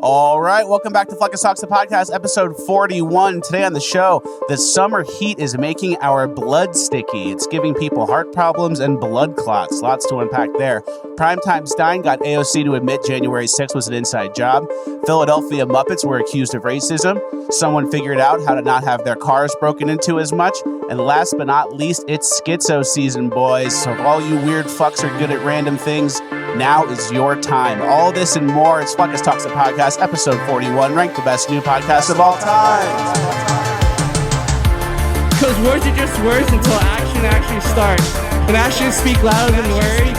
All right, welcome back to Fleccas Talks, the podcast, episode 41. Today on the show, the summer heat is making our blood sticky. It's giving people heart problems and blood clots. Lots to unpack there. Primetime Stein got AOC to admit January 6th was an inside job. Philadelphia Muppets were accused of racism. Someone figured out how to not have their cars broken into as much. And last but not least, it's Schitzo season, boys. So if all you weird fucks are good at random things, now is your time. All this and more. It's Fleccas Talks, the podcast, episode 41, ranked the best new podcast of all time. Because words are just words until action actually starts. And actions speak louder than words,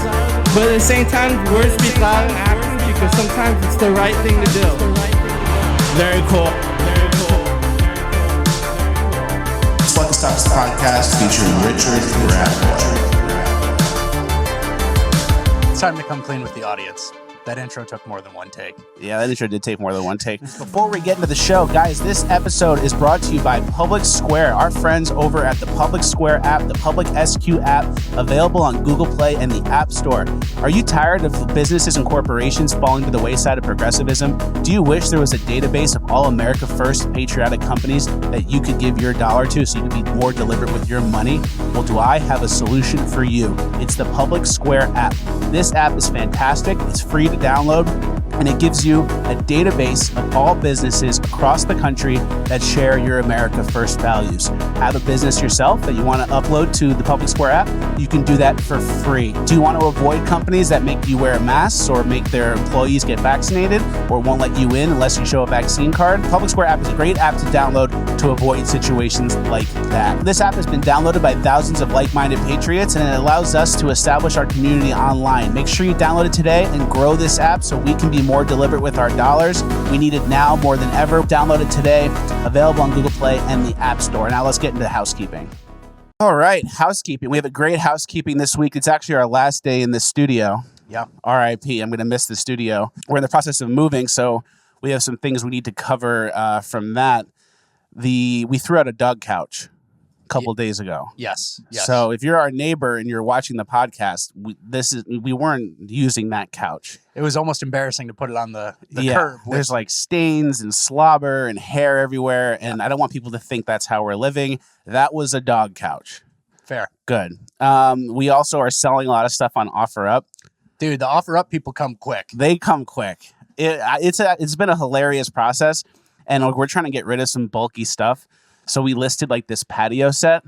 but at the same time, words speak louder than actions because sometimes it's the right thing to do. Very cool. Fleccas Talks, the podcast, featuring Richard Bradboy. It's time to come clean with the audience. That intro took more than one take. Yeah, that intro did take more than one take. Before we get into the show, guys, this episode is brought to you by Public Square, our friends over at the Public Square app, the Public SQ app, available on Google Play and the App Store. Are you tired of businesses and corporations falling to the wayside of progressivism? Do you wish there was a database of all America First patriotic companies that you could give your dollar to so you could be more deliberate with your money? Well, do I have a solution for you? It's the Public Square app. This app is fantastic. It's free to download, and it gives you a database of all businesses across the country that share your America First values. Have a business yourself that you want to upload to the Public Square app? You can do that for free. Do you want to avoid companies that make you wear masks or make their employees get vaccinated or won't let you in unless you show a vaccine card? Public Square app is a great app to download to avoid situations like that. This app has been downloaded by thousands of like-minded patriots, and it allows us to establish our community online. Make sure you download it today and grow this app so we can be more deliberate with our dollars. We need it now more than ever. Download it today. Available on Google Play and the App Store. Now let's get into housekeeping. All right, housekeeping. We have a great housekeeping this week. It's actually our last day in the studio. Yeah. R.I.P. I'm going to miss the studio. We're in the process of moving, so we have some things we need to cover from that. We threw out a dog couch a couple days ago. Yes. So if you're our neighbor and you're watching the podcast, we weren't using that couch. It was almost embarrassing to put it on the curb. There's like stains and slobber and hair everywhere, and I don't want people to think that's how we're living. That was a dog couch. Fair. Good. We also are selling a lot of stuff on OfferUp. Dude, the OfferUp people come quick. They come quick. It's been a hilarious process, and we're trying to get rid of some bulky stuff. So we listed like this patio set,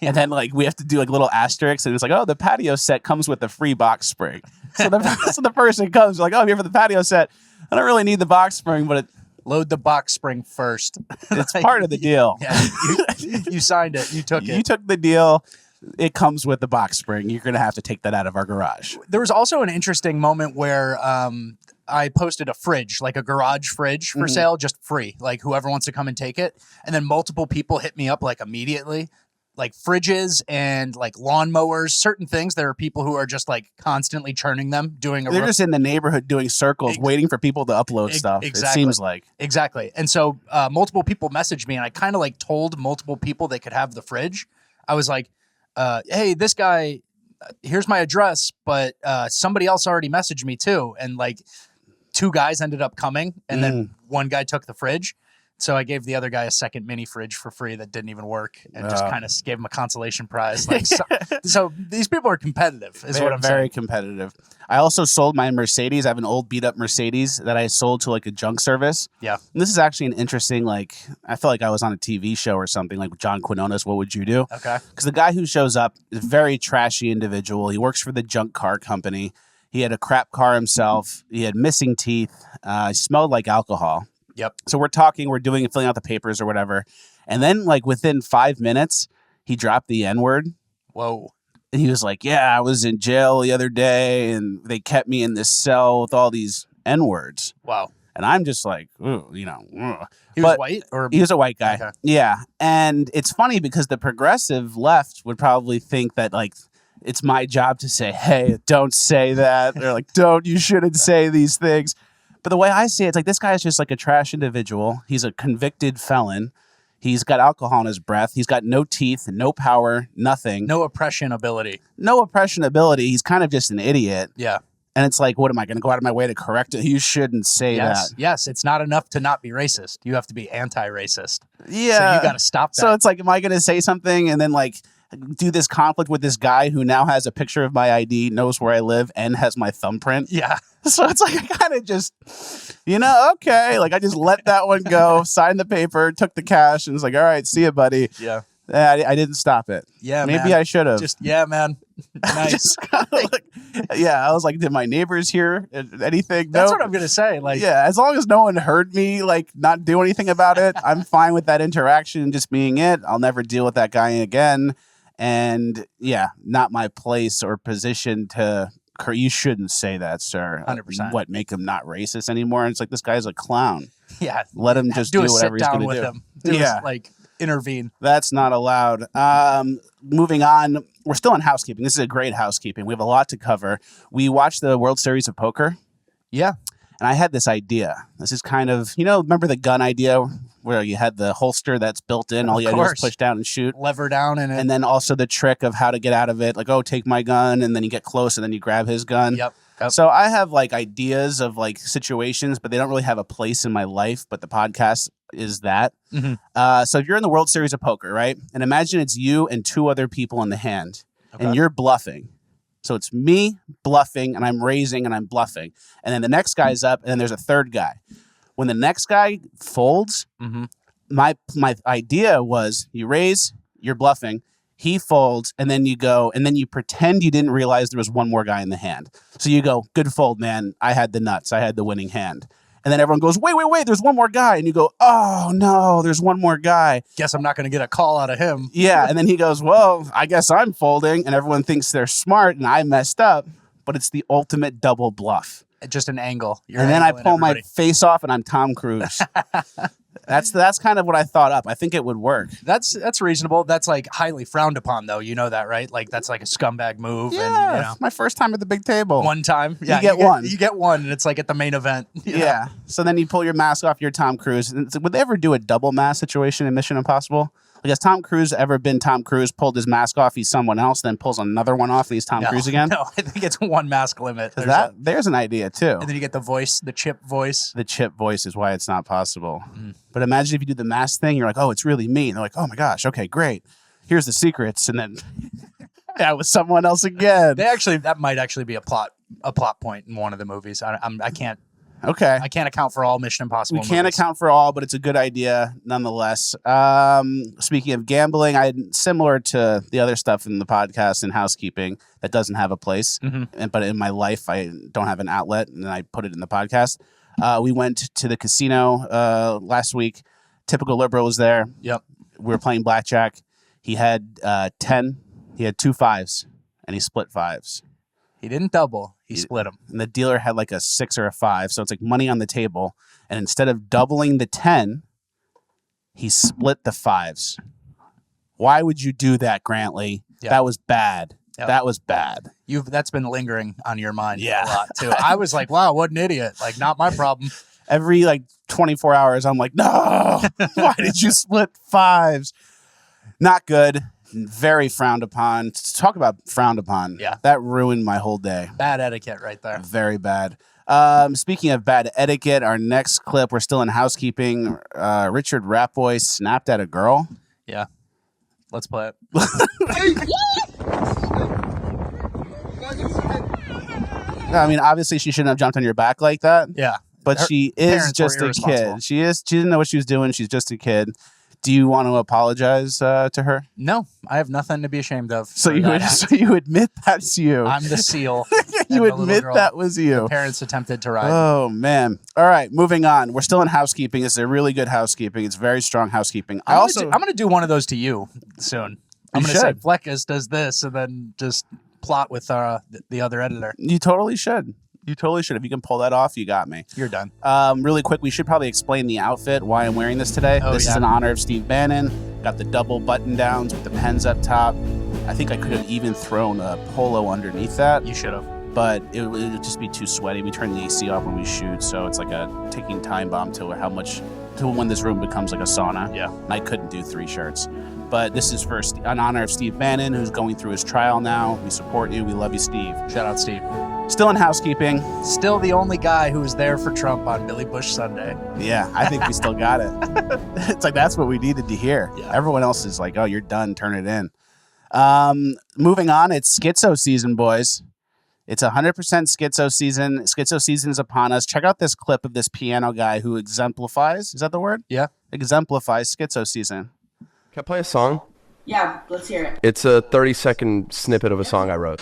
and then like we have to do like little asterisks, and it's like, oh, the patio set comes with a free box spring. So the person comes like, oh, I'm here for the patio set. I don't really need the box spring, but Load the box spring first. It's part of the deal. Yeah, you signed it. You took it. You took the deal. It comes with the box spring. You're going to have to take that out of our garage. There was also an interesting moment where I posted a fridge, like a garage fridge for sale, just free. Like whoever wants to come and take it. And then multiple people hit me up like immediately. Like fridges and like lawnmowers, certain things. There are people who are just like constantly churning them, They're just in the neighborhood doing circles, waiting for people to upload stuff. Exactly. It seems like. Exactly. And so multiple people messaged me, and I kind of like told multiple people they could have the fridge. I was like, hey, this guy, here's my address, but somebody else already messaged me too. And like 2 guys ended up coming, and then 1 guy took the fridge. So I gave the other guy a second mini fridge for free that didn't even work, and just kind of gave him a consolation prize. Like, so these people are competitive, is what I'm saying. Very competitive. I also sold my Mercedes. I have an old beat up Mercedes that I sold to like a junk service. Yeah. And this is actually an interesting, like, I feel like I was on a TV show or something, like John Quinones, What Would You Do? Okay. Because the guy who shows up is a very trashy individual. He works for the junk car company. He had a crap car himself. He had missing teeth. He smelled like alcohol. Yep. So we're talking, we're filling out the papers or whatever. And then like within 5 minutes, he dropped the N-word. Whoa. And he was like, yeah, I was in jail the other day and they kept me in this cell with all these N-words. Wow. And I'm just like, ooh, you know. He was white? Or he was a white guy. Okay. Yeah. And it's funny because the progressive left would probably think that like, it's my job to say, hey, don't say that. They're like, you shouldn't say these things. But the way I see it, it's like this guy is just like a trash individual. He's a convicted felon. He's got alcohol in his breath. He's got no teeth, no power, nothing. No oppression ability. No oppression ability. He's kind of just an idiot. Yeah. And it's like, what am I going to go out of my way to correct it? You shouldn't say that. Yes, it's not enough to not be racist. You have to be anti-racist. Yeah. So you got to stop that. So it's like, am I going to say something and then like do this conflict with this guy who now has a picture of my ID, knows where I live, and has my thumbprint? Yeah. So it's like I kind of just, okay. Like I just let that one go, signed the paper, took the cash, and was like, all right, see you, buddy. Yeah. I didn't stop it. Yeah, Maybe man. I should have. Man. Nice. Just kinda like, I was like, did my neighbors hear anything? That's No. what I'm going to say. Like, Yeah, as long as no one heard me, like, not do anything about it, I'm fine with that interaction just being it. I'll never deal with that guy again. And yeah, not my place or position to. You shouldn't say that, sir. 100%. What, make him not racist anymore? And it's like, this guy's a clown. yeah. Let him just do a whatever he's sit going down to with do. him. Yeah. Intervene. That's not allowed. Moving on, we're still in housekeeping. This is a great housekeeping. We have a lot to cover. We watched the World Series of Poker. Yeah. And I had this idea. This is kind of, remember the gun idea where you had the holster that's built in. All you had to do is push down and shoot. Lever down in it. And then also the trick of how to get out of it. Like, oh, take my gun. And then you get close and then you grab his gun. Yep. So I have like ideas of like situations, but they don't really have a place in my life. But the podcast is that. Mm-hmm. So if you're in the World Series of Poker, right? And imagine it's you and two other people in the hand. Okay. And you're bluffing. So it's me bluffing and I'm raising and I'm bluffing. And then the next guy's up and then there's a third guy. When the next guy folds, Mm-hmm. my idea was you raise, you're bluffing, he folds, and then you go, and then you pretend you didn't realize there was one more guy in the hand. So you go, good fold, man. I had the nuts. I had the winning hand. And then everyone goes, wait, there's one more guy. And you go, oh, no, there's one more guy. Guess I'm not going to get a call out of him. Yeah. And then he goes, well, I guess I'm folding. And everyone thinks they're smart and I messed up. But it's the ultimate double bluff. Just an angle. And then I pull my face off and I'm Tom Cruise. That's kind of what I thought up. I think it would work. That's reasonable. That's like highly frowned upon, though. You know that, right? Like that's like a scumbag move. Yeah, And, my first time at the big table. one time. Yeah, you get one. You get one, and it's like at the main event. Yeah. So then you pull your mask off, you're Tom Cruise. And would they ever do a double mask situation in Mission Impossible? Like, has Tom Cruise ever been Tom Cruise, pulled his mask off, he's someone else, then pulls another one off and he's Tom Cruise again? No, I think it's one mask limit. There's an idea, too. And then you get the voice, the chip voice. The chip voice is why it's not possible. But imagine if you do the mask thing, you're like, oh, it's really me. And they're like, oh my gosh, okay, great. Here's the secrets. And then yeah, with someone else again. That might actually be a plot point in one of the movies. I can't account for all Mission Impossible. We can't account for all, but it's a good idea nonetheless. Speaking of gambling, similar to the other stuff in the podcast and housekeeping that doesn't have a place, but in my life I don't have an outlet, and I put it in the podcast. We went to the casino last week. Typical liberal was there. Yep. We were playing blackjack. He had 10. He had 2 5s, and he split 5s. He didn't double. He split them. And the dealer had like a 6 or a 5. So it's like money on the table. And instead of doubling the 10, he split the 5s. Why would you do that, Grantley? Yep. That was bad. Yep. That was bad. That's been lingering on your mind a lot, too. I was like, wow, what an idiot. Like, not my problem. Every like 24 hours, I'm like, no, why did you split 5s? Not good. Very frowned upon. Talk about frowned upon. Yeah. That ruined my whole day. Bad etiquette right there. Very bad. Speaking of bad etiquette, our next clip, we're still in housekeeping. Richard Ratboy snapped at a girl. Yeah. Let's play it. I mean, obviously she shouldn't have jumped on your back like that. Yeah. But she is just a kid. She didn't know what she was doing. She's just a kid. Do you want to apologize to her? No, I have nothing to be ashamed of. So you admit that's you. I'm the seal. You admit that was you. Parents attempted to ride. Oh, man. All right, moving on. We're still in housekeeping. It's a really good housekeeping. It's very strong housekeeping. I'm going to do one of those to you soon. I'm going to say Fleccas does this and then just plot with the other editor. You totally should. You totally should. If you can pull that off, you got me. You're done. Really quick, we should probably explain the outfit, why I'm wearing this today. This is in honor of Steve Bannon. Got the double button downs with the pens up top. I think I could have even thrown a polo underneath that. You should have. But it would just be too sweaty. We turn the AC off when we shoot, so it's like a ticking time bomb to when this room becomes like a sauna. Yeah. And I couldn't do 3 shirts. But this is for in honor of Steve Bannon, who's going through his trial now. We support you. We love you, Steve. Shout out, Steve. Still in housekeeping. Still the only guy who was there for Trump on Billy Bush Sunday. Yeah, I think we still got it. It's like that's what we needed to hear. Yeah. Everyone else is like, oh, you're done. Turn it in. Moving on, it's Schitzo season, boys. It's 100% Schitzo season. Schitzo season is upon us. Check out this clip of this piano guy who exemplifies. Is that the word? Yeah. Exemplifies Schitzo season. Can I play a song? Yeah, let's hear it. It's a 30-second snippet of a song I wrote.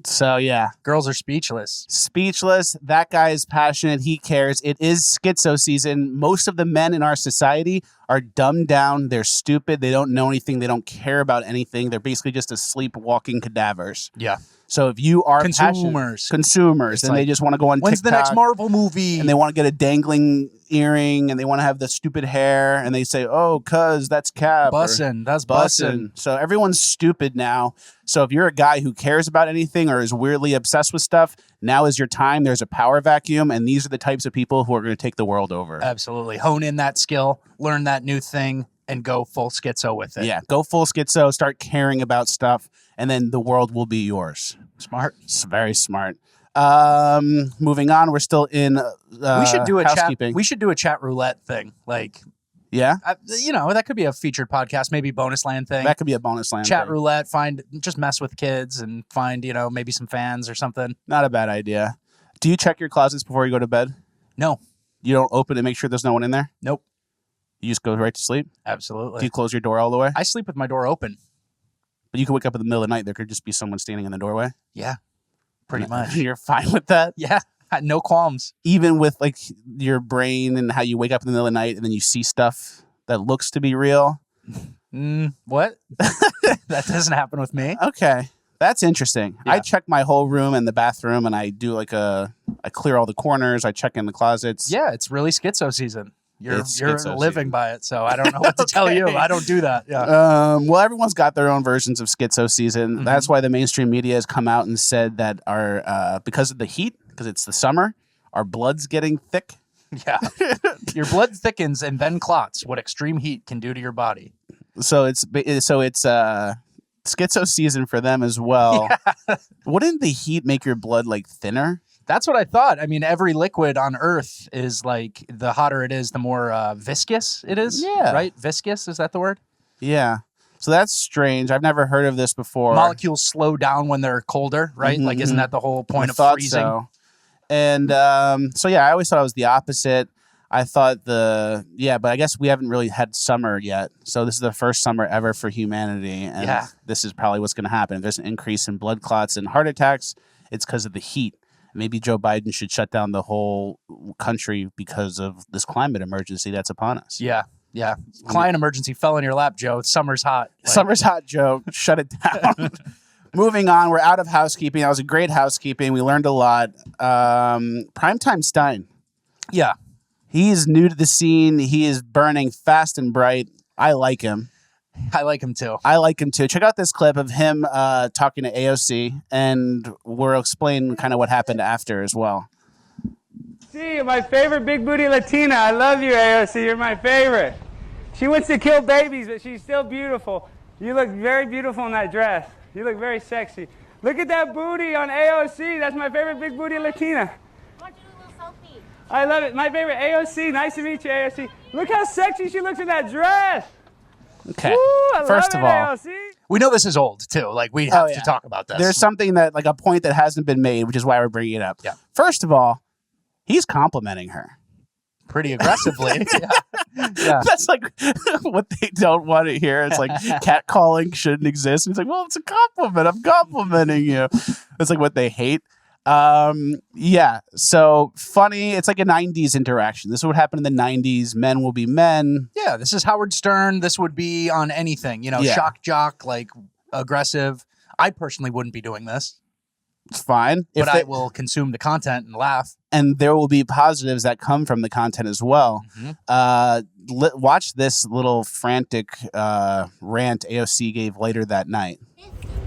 So, yeah. Girls are speechless. Speechless. That guy is passionate. He cares. It is Schitzo season. Most of the men in our society are dumbed down. They're stupid. They don't know anything. They don't care about anything. They're basically just asleep walking cadavers. Yeah. So if you are consumers, and like, they just want to go on when's TikTok, the next Marvel movie? and they want to get a dangling earring, and they want to have the stupid hair, and they say, "Oh, cuz that's Cap." Bussin', that's bussin'. So everyone's stupid now. So if you're a guy who cares about anything or is weirdly obsessed with stuff, now is your time. There's a power vacuum, and these are the types of people who are going to take the world over. Absolutely. Hone in that skill, learn that new thing, and go full Schitzo with it. Yeah, go full Schitzo, start caring about stuff, and then the world will be yours. Smart. It's very smart. Moving on, we're still in we should do a housekeeping. chat. We should do a chat roulette thing. Like, yeah, that could be a featured podcast, maybe bonus land thing. That could be a bonus land chat thing. roulette. Just mess with kids and find maybe some fans or something. Not a bad idea. Do you check your closets before you go to bed? No. You don't open and make sure there's no one in there? Nope. You just go right to sleep? Absolutely. Do you close your door all the way? I sleep with my door open. But you could wake up in the middle of the night. There could just be someone standing in the doorway. Yeah, pretty much. You're fine with that? Yeah, no qualms. Even with like your brain and how you wake up in the middle of the night and then you see stuff that looks to be real? What? That doesn't happen with me. Okay. That's interesting. Yeah. I check my whole room and the bathroom, and I do I clear all the corners. I check in the closets. Yeah, it's really Schitzo season. You're Schitzo living season. by it, so I don't know what to tell you. I don't do that. Yeah. Well, everyone's got their own versions of Schitzo season. Mm-hmm. That's why the mainstream media has come out and said that because of the heat, because it's the summer, our blood's getting thick. Yeah. Your blood thickens and then clots. What extreme heat can do to your body. So it's Schitzo season for them as well. Yeah. Wouldn't the heat make your blood like thinner? That's what I thought. I mean, every liquid on Earth is like, the hotter it is, the more viscous it is. Yeah. Right? Viscous, is that the word? Yeah. So that's strange. I've never heard of this before. Molecules slow down when they're colder, right? Mm-hmm. Like, isn't that the whole point of thought freezing? So. And so, yeah, I always thought it was the opposite. I thought but I guess we haven't really had summer yet. So this is the first summer ever for humanity. And this is probably what's going to happen. If there's an increase in blood clots and heart attacks, it's because of the heat. Maybe Joe Biden should shut down the whole country because of this climate emergency that's upon us. Yeah. Yeah. Client emergency fell in your lap, Joe. Summer's hot. Summer's hot, Joe. Shut it down. Moving on, we're out of housekeeping. That was a great housekeeping. We learned a lot. Primetime Stein. Yeah. He is new to the scene. He is burning fast and bright. I like him. I like him too. Check out this clip of him talking to AOC, and we'll explain kind of what happened after as well. See, my favorite big booty Latina. I love you, AOC. You're my favorite. She wants to kill babies, but she's still beautiful. You look very beautiful in that dress. You look very sexy. Look at that booty on AOC. That's my favorite big booty Latina. I want to do a little selfie. I love it. My favorite AOC. Nice to meet you, AOC. Look how sexy she looks in that dress. Okay. Woo, First of all, AOC. We know this is old too. Like, we have to talk about this. There's something that, like, a point that hasn't been made, which is why we're bringing it up. Yeah. First of all, he's complimenting her. Pretty aggressively. Yeah. That's like what they don't want to hear. It's like catcalling shouldn't exist. And it's like, well, it's a compliment. I'm complimenting you. It's like what they hate. Yeah. So funny. It's like a 90s interaction. This is what happened in the 90s. Men will be men. Yeah. This is Howard Stern. This would be on anything, shock jock, like aggressive. I personally wouldn't be doing this. It's fine. But I will consume the content and laugh. And there will be positives that come from the content as well. Watch this little frantic rant AOC gave later that night.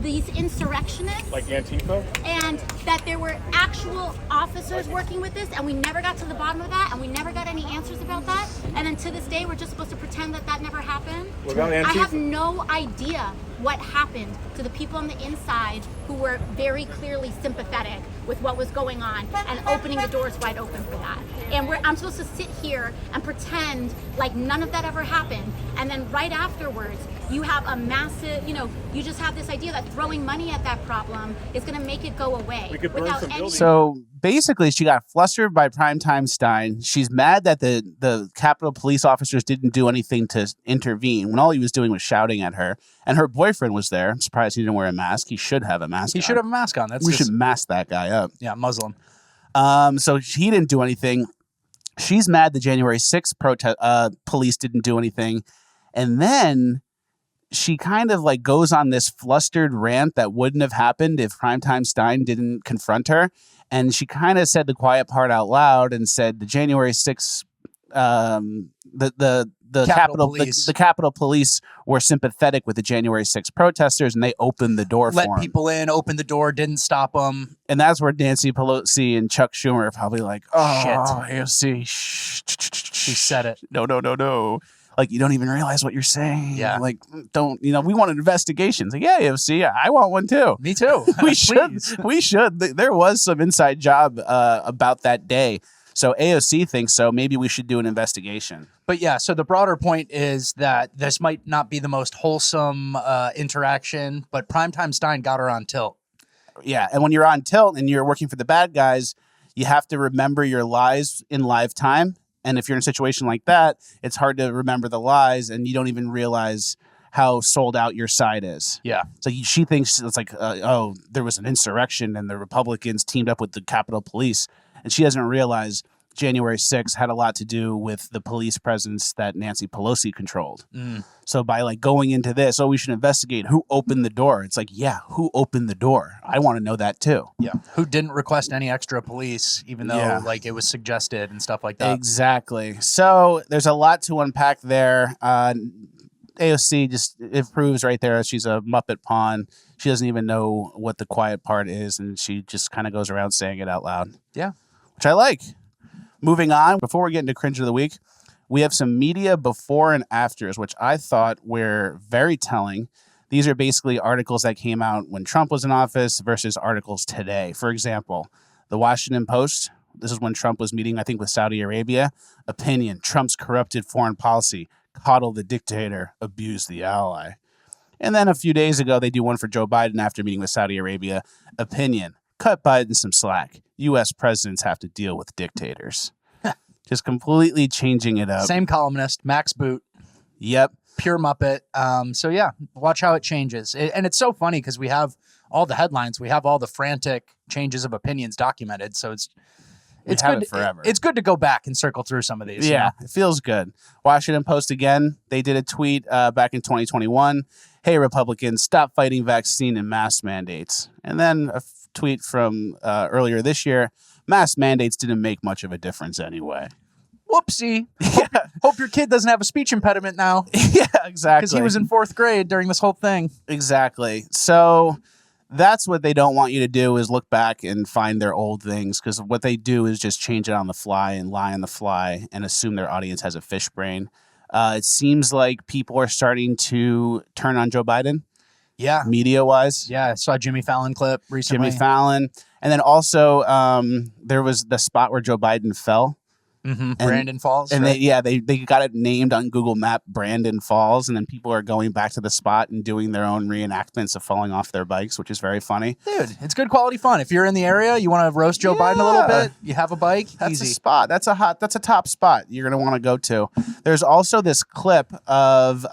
these insurrectionists. Like Antifa? And that there were actual officers working with this, and we never got to the bottom of that, and we never got any answers about that. And then to this day, we're just supposed to pretend that that never happened. What about Antifa? I have no idea what happened to the people on the inside who were very clearly sympathetic with what was going on and opening the doors wide open for that. And I'm supposed to sit here and pretend like none of that ever happened. And then right afterwards, you have a massive, you just have this idea that throwing money at that problem is going to make it go away. We could burn without some any. buildings. So basically, she got flustered by Primetime Stein. She's mad that the Capitol police officers didn't do anything to intervene when all he was doing was shouting at her. And her boyfriend was there. I'm surprised he didn't wear a mask. He should have a mask. He should have a mask on. We should mask that guy up. Yeah, Muslim. So he didn't do anything. She's mad the January 6th police didn't do anything. And then she kind of like goes on this flustered rant that wouldn't have happened if Primetime Stein didn't confront her. And she kind of said the quiet part out loud and said the January 6th, the Capitol Police were sympathetic with the January 6th protesters, and they opened the door for them. Let people in, opened the door, didn't stop them. And that's where Nancy Pelosi and Chuck Schumer are probably like, oh, Shit. AOC, She said it. No. Like, you don't even realize what you're saying. Yeah. Like, don't, we want an investigation. It's like, yeah, AOC, I want one too. Me too. We should. There was some inside job about that day. So AOC thinks so. Maybe we should do an investigation. But yeah, so the broader point is that this might not be the most wholesome interaction, but Primetime Stein got her on tilt. Yeah, and when you're on tilt and you're working for the bad guys, you have to remember your lies in live time. And if you're in a situation like that, it's hard to remember the lies, and you don't even realize how sold out your side is. Yeah. So she thinks it's like, there was an insurrection and the Republicans teamed up with the Capitol Police. And she doesn't realize January 6th had a lot to do with the police presence that Nancy Pelosi controlled. So by like going into this, we should investigate who opened the door. It's like, yeah, who opened the door? I want to know that too. Yeah. Who didn't request any extra police, even though like it was suggested and stuff like that. Exactly. So there's a lot to unpack there. AOC it proves right there that she's a Muppet pawn. She doesn't even know what the quiet part is, and she just kind of goes around saying it out loud. Yeah. Which I like. Moving on, before we get into Cringe of the Week, we have some media before and afters, which I thought were very telling. These are basically articles that came out when Trump was in office versus articles today. For example, the Washington Post, this is when Trump was meeting, I think, with Saudi Arabia. Opinion, Trump's corrupted foreign policy, coddle the dictator, abuse the ally. And then a few days ago, they do one for Joe Biden after meeting with Saudi Arabia. Opinion, cut Biden some slack. U.S. presidents have to deal with dictators. Just completely changing it up. Same columnist, Max Boot. Yep. Pure Muppet. So yeah, watch how it changes. And it's so funny because we have all the headlines. We have all the frantic changes of opinions documented. So it's good forever. It's good to go back and circle through some of these. Yeah, it feels good. Washington Post again. They did a tweet back in 2021. Hey, Republicans, stop fighting vaccine and mask mandates. And then a tweet from earlier this year. Mask mandates didn't make much of a difference anyway. Whoopsie. Hope your kid doesn't have a speech impediment now. Yeah, exactly. Because he was in 4th grade during this whole thing. Exactly. So that's what they don't want you to do, is look back and find their old things, because what they do is just change it on the fly and lie on the fly and assume their audience has a fish brain. It seems like people are starting to turn on Joe Biden. Yeah. Media-wise. Yeah, I saw a Jimmy Fallon clip recently. Jimmy Fallon. And then also there was the spot where Joe Biden fell. Mm-hmm. Brandon Falls. And right? they got it named on Google Map, Brandon Falls. And then people are going back to the spot and doing their own reenactments of falling off their bikes, which is very funny. Dude, it's good quality fun. If you're in the area, you want to roast Joe Biden a little bit, you have a bike, that's easy. A spot. That's a top spot you're going to want to go to. There's also this clip of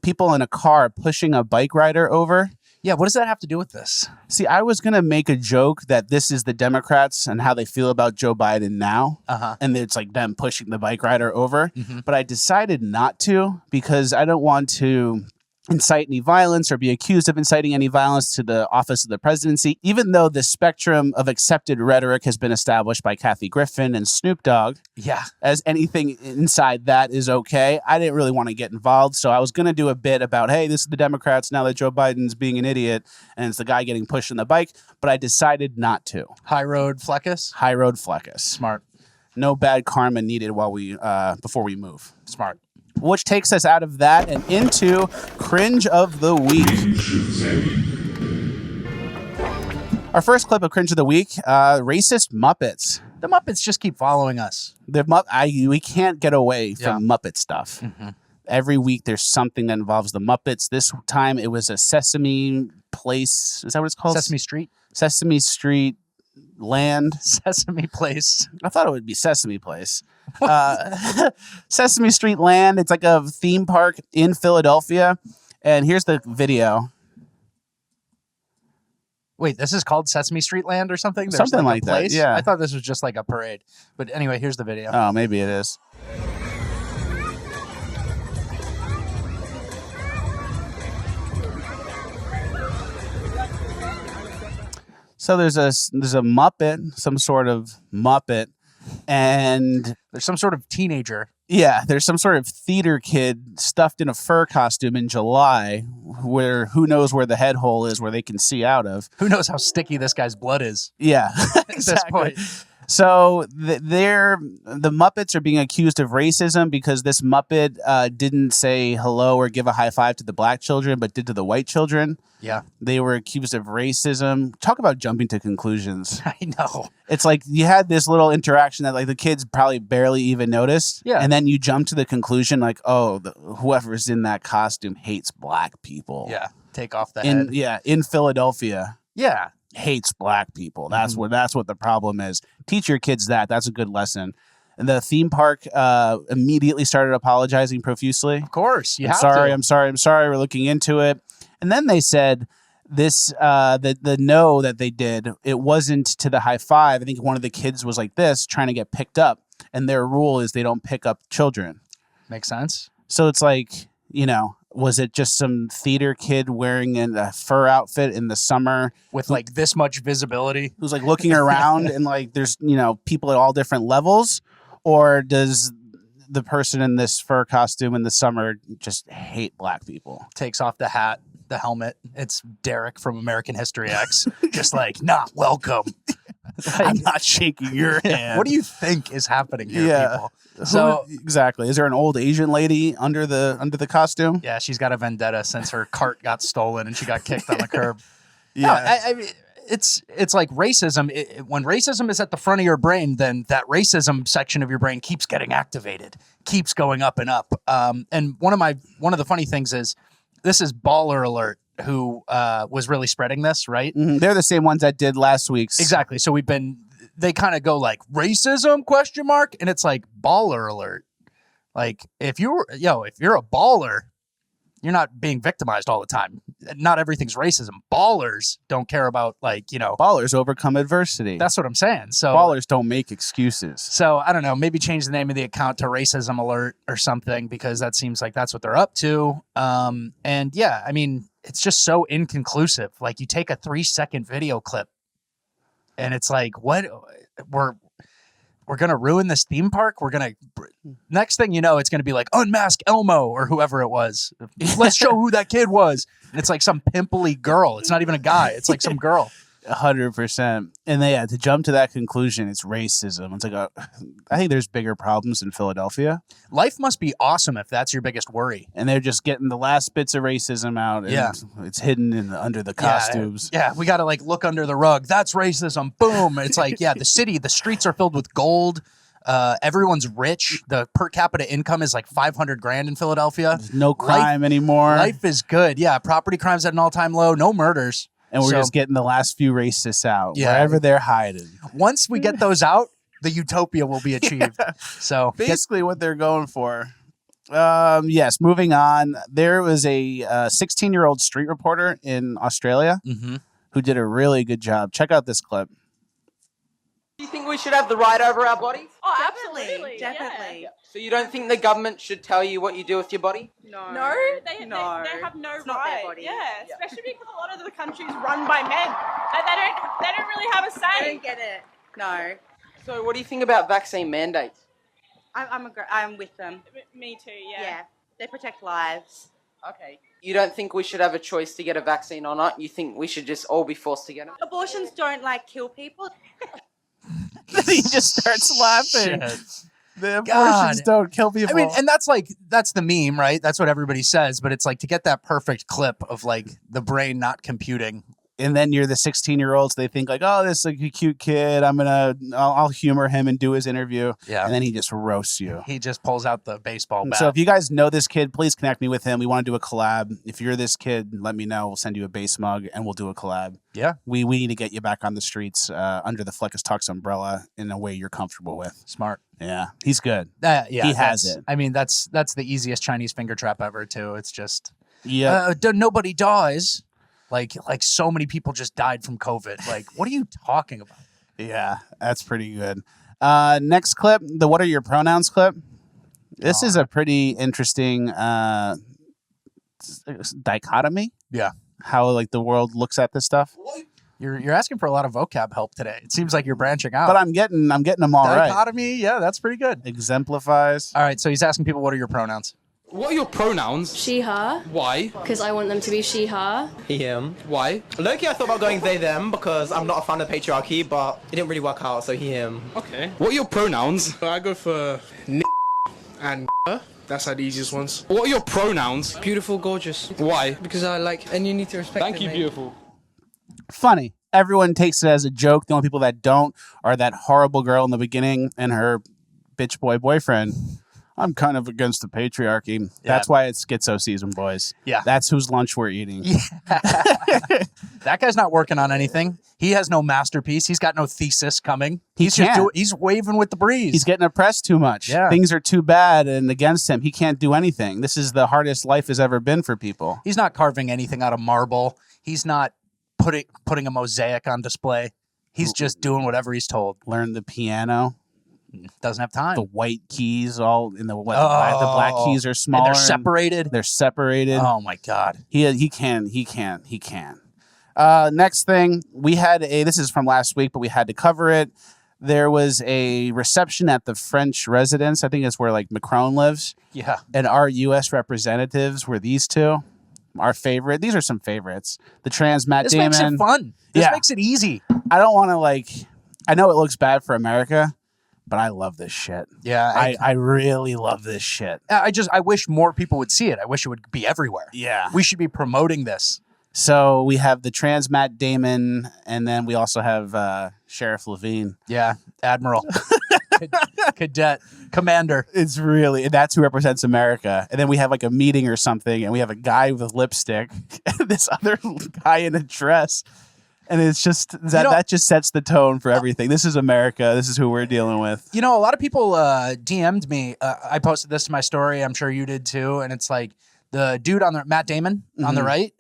people in a car pushing a bike rider over. Yeah, what does that have to do with this? See, I was going to make a joke that this is the Democrats and how they feel about Joe Biden now. And it's like them pushing the bike rider over. But I decided not to, because I don't want to incite any violence or be accused of inciting any violence to the office of the presidency, even though the spectrum of accepted rhetoric has been established by Kathy Griffin and Snoop Dogg. Yeah. As anything inside that is okay. I didn't really want to get involved, so I was going to do a bit about, hey, this is the Democrats now that Joe Biden's being an idiot, and it's the guy getting pushed on the bike, but I decided not to. High road Fleccas. High road Fleccas. Smart. No bad karma needed while we before we move. Smart. Which takes us out of that and into Cringe of the Week. Our first clip of Cringe of the Week, racist Muppets. The Muppets just keep following us. We can't get away from Muppet stuff. Mm-hmm. Every week there's something that involves the Muppets. This time it was a Sesame Place. Is that what it's called? Sesame Street. Sesame Street Land. Sesame Place. I thought it would be Sesame Place. Sesame Street Land. It's like a theme park in Philadelphia. And here's the video. Wait, this is called Sesame Street Land or something? There's Something a like that, place? yeah. I thought this was just like a parade. But anyway, here's the video. Oh, maybe it is. So there's a Muppet, some sort of Muppet, and There's some sort of teenager. yeah, there's some sort of theater kid stuffed in a fur costume in July, where who knows where the head hole is, where they can see out of. Who knows how sticky this guy's blood is Yeah, at this point. So the Muppets are being accused of racism because this Muppet didn't say hello or give a high five to the black children, but did to the white children. Yeah, They were accused of racism. Talk about jumping to conclusions. I know. It's like you had this little interaction that like the kids probably barely even noticed. Yeah. And then you jump to the conclusion like, oh, whoever's in that costume hates black people. Yeah, take off the head. In Philadelphia. Yeah. Hates black people. That's what the problem is. Teach your kids that. That's a good lesson. And the theme park immediately started apologizing profusely. Of course. You I'm have sorry, to. I'm sorry. We're looking into it. And then they said this the no that they did, it wasn't to the high five. I think one of the kids was like this, trying to get picked up. And their rule is they don't pick up children. Makes sense. So it's like, was it just some theater kid wearing a fur outfit in the summer With like this much visibility. who's like looking around and like there's, people at all different levels? Or does the person in this fur costume in the summer just hate black people? Takes off the hat, the helmet. It's Derek from American History X. Just like, not welcome. I'm not shaking your hand. What do you think is happening here, people? So exactly. Is there an old Asian lady under the costume? Yeah, she's got a vendetta since her cart got stolen and she got kicked on the curb. Yeah. No, I mean, it's like racism. When racism is at the front of your brain, then that racism section of your brain keeps getting activated, keeps going up and up. And one of the funny things is, this is Baller Alert, who was really spreading this, right? Mm-hmm. They're the same ones that did last week's. Exactly. So they kind of go like racism ? And it's like Baller Alert. Like if you're a baller, you're not being victimized all the time. Not everything's racism. Ballers don't care about Ballers overcome adversity. That's what I'm saying. So Ballers don't make excuses. So I don't know, maybe change the name of the account to Racism Alert or something, because that seems like that's what they're up to. And yeah, I mean, it's just so inconclusive. Like you take a 3-second video clip and it's like, what? We're going to ruin this theme park. Next thing you know, it's going to be like unmask Elmo or whoever it was. Let's show who that kid was. And it's like some pimply girl. It's not even a guy. It's like some girl. 100%. And to jump to that conclusion, it's racism. It's like I think there's bigger problems in Philadelphia. Life must be awesome if that's your biggest worry. And they're just getting the last bits of racism out. And it's hidden under the costumes. Yeah, we got to look under the rug. That's racism. Boom. It's like, the streets are filled with gold. Everyone's rich. The per capita income is like $500,000 in Philadelphia. There's no crime anymore. Life is good. Yeah, property crime's at an all-time low. No murders. And we're just getting the last few racists out, wherever they're hiding. Once we get those out, the utopia will be achieved. So basically what they're going for. Yes, moving on. There was a 16-year-old street reporter in Australia who did a really good job. Check out this clip. Do you think we should have the right over our bodies? Oh, absolutely. Definitely. Yeah. So you don't think the government should tell you what you do with your body? No. No, they have no It's not their right. body. Yeah, especially because a lot of the countries run by men. Like they don't really have a say. I don't get it. No. So what do you think about vaccine mandates? I'm with them. Me too. Yeah. Yeah. They protect lives. Okay. You don't think we should have a choice to get a vaccine or not? You think we should just all be forced to get it? Abortions don't kill people. He just starts laughing. Shit. The God. abortions don't kill people. I mean, and that's the meme, right? That's what everybody says, but it's like to get that perfect clip of like the brain not computing. And then you're the 16-year-olds. They think like, oh, this is like a cute kid. I'll humor him and do his interview. Yeah. And then he just roasts you. He just pulls out the baseball bat. So if you guys know this kid, please connect me with him. We want to do a collab. If you're this kid, let me know. We'll send you a base mug and we'll do a collab. Yeah. We need to get you back on the streets under the Fleccas Talks umbrella in a way you're comfortable with. Smart. Yeah. He's good. Yeah, he has it. I mean, that's the easiest Chinese finger trap ever too. It's just nobody dies. Like so many people just died from COVID. Like, what are you talking about? Yeah, that's pretty good. Next clip, the what are your pronouns clip. This is a pretty interesting dichotomy. Yeah. How like the world looks at this stuff. You're asking for a lot of vocab help today. It seems like you're branching out. But I'm getting them all right. Dichotomy, yeah, that's pretty good. Exemplifies. All right, so he's asking people, what are your pronouns? What are your pronouns? She, her. Why? Because I want them to be she, her. He, him. Why? Low-key, I thought about going they, them because I'm not a fan of patriarchy, but it didn't really work out, so he, him. Okay. What are your pronouns? I go for and that's like the easiest ones. What are your pronouns? Beautiful, gorgeous. Why? Because I like, and you need to respect Thank you, mate. beautiful. Funny. Everyone takes it as a joke. The only people that don't are that horrible girl in the beginning and her bitch boy boyfriend. I'm kind of against the patriarchy. Yeah. That's why it's Schitzo season, boys. Yeah. That's whose lunch we're eating. Yeah. That guy's not working on anything. He has no masterpiece. He's got no thesis coming. He's waving with the breeze. He's getting oppressed too much. Yeah. Things Things are too bad and against him. He can't do anything. This is the hardest life has ever been for people. He's not carving anything out of marble. He's not putting a mosaic on display. He's just doing whatever he's told. Learn the piano. Doesn't have time. The white keys all in the black keys are smaller. And they're separated. They're separated. Oh my God. He can. Next thing this is from last week, but we had to cover it. There was a reception at the French residence. I think it's where like Macron lives. Yeah. And our U.S. representatives were these two. Our favorite. These are some favorites. The trans Matt Damon. This makes it fun. This makes it easy. I don't want to I know it looks bad for America, but I love this shit. Yeah. I really love this shit. I wish more people would see it. I wish it would be everywhere. Yeah. We should be promoting this. So we have the trans Matt Damon, and then we also have Sheriff Levine. Yeah. Admiral. Cadet. Commander. That's who represents America. And then we have like a meeting or something, and we have a guy with lipstick and this other guy in a dress. And it's just that just sets the tone for everything. This is America. This is who we're dealing with. You know, a lot of people DM'd me. I posted this to my story. I'm sure you did too. And it's like the dude on the Matt Damon on the right.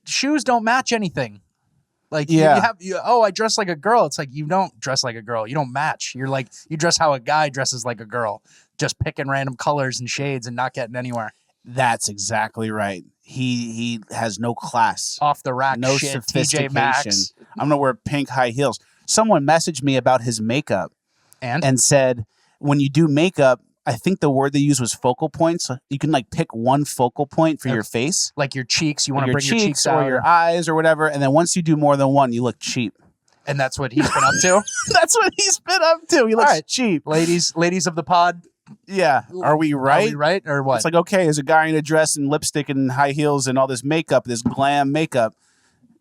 Shoes don't match anything. Like I dress like a girl. It's like you don't dress like a girl. You don't match. You're like you dress how a guy dresses like a girl. Just picking random colors and shades and not getting anywhere. That's exactly right. He has no class. Off the rack no shit, sophistication. TJ Maxx. I'm gonna wear pink high heels. Someone messaged me about his makeup and said when you do makeup, I think the word they used was focal points. You can pick one focal point for your face, like your cheeks. You want to bring your cheeks or out, your eyes or whatever. And then once you do more than one, you look cheap. And that's what he's been up to. That's what he's been up to. He looks cheap. Ladies of the pod. Yeah. Are we right? Are we right or what? It's like, okay, there's a guy in a dress and lipstick and high heels and all this makeup, this glam makeup.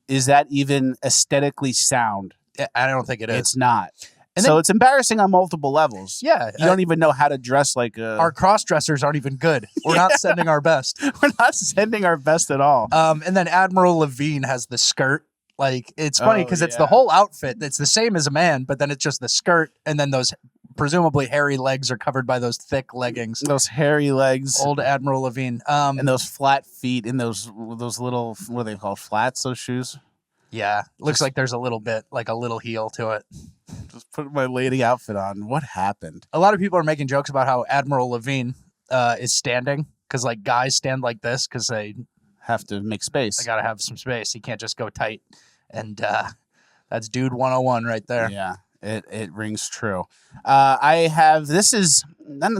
Is that even aesthetically sound? I don't think it is. It's not. So it's embarrassing on multiple levels. Yeah. You don't even know how to dress like a... Our cross-dressers aren't even good. We're not sending our best. We're not sending our best at all. And then Admiral Levine has the skirt. It's funny because it's the whole outfit. It's the same as a man, but then it's just the skirt and then those presumably hairy legs are covered by those thick leggings. Those hairy legs. Old Admiral Levine. And those flat feet and those little, what are they called? Flats, those shoes? Yeah. Looks like there's a little bit, like a little heel to it. Just put my lady outfit on. What happened? A lot of people are making jokes about how Admiral Levine is standing because like guys stand like this because they have to make space. They got to have some space. He can't just go tight. And that's dude 101 right there. Yeah, it rings true. It's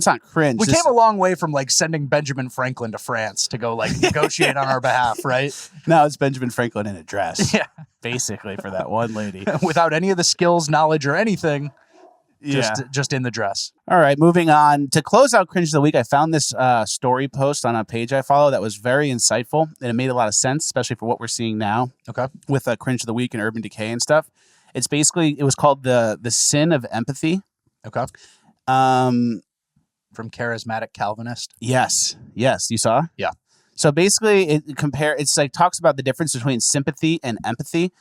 not cringe. We came a long way from like sending Benjamin Franklin to France to go like negotiate on our behalf, right? No, it's Benjamin Franklin in a dress. Yeah. Basically for that one lady. Without any of the skills, knowledge, or anything. Just in the dress. All right, moving on. To close out Cringe of the Week, I found this story post on a page I follow that was very insightful, and it made a lot of sense, especially for what we're seeing now. Okay. With Cringe of the Week and Urban Decay and stuff. It was called the Sin of Empathy. Okay. From Charismatic Calvinist. Yes. You saw? Yeah. So basically, it's like talks about the difference between sympathy and empathy.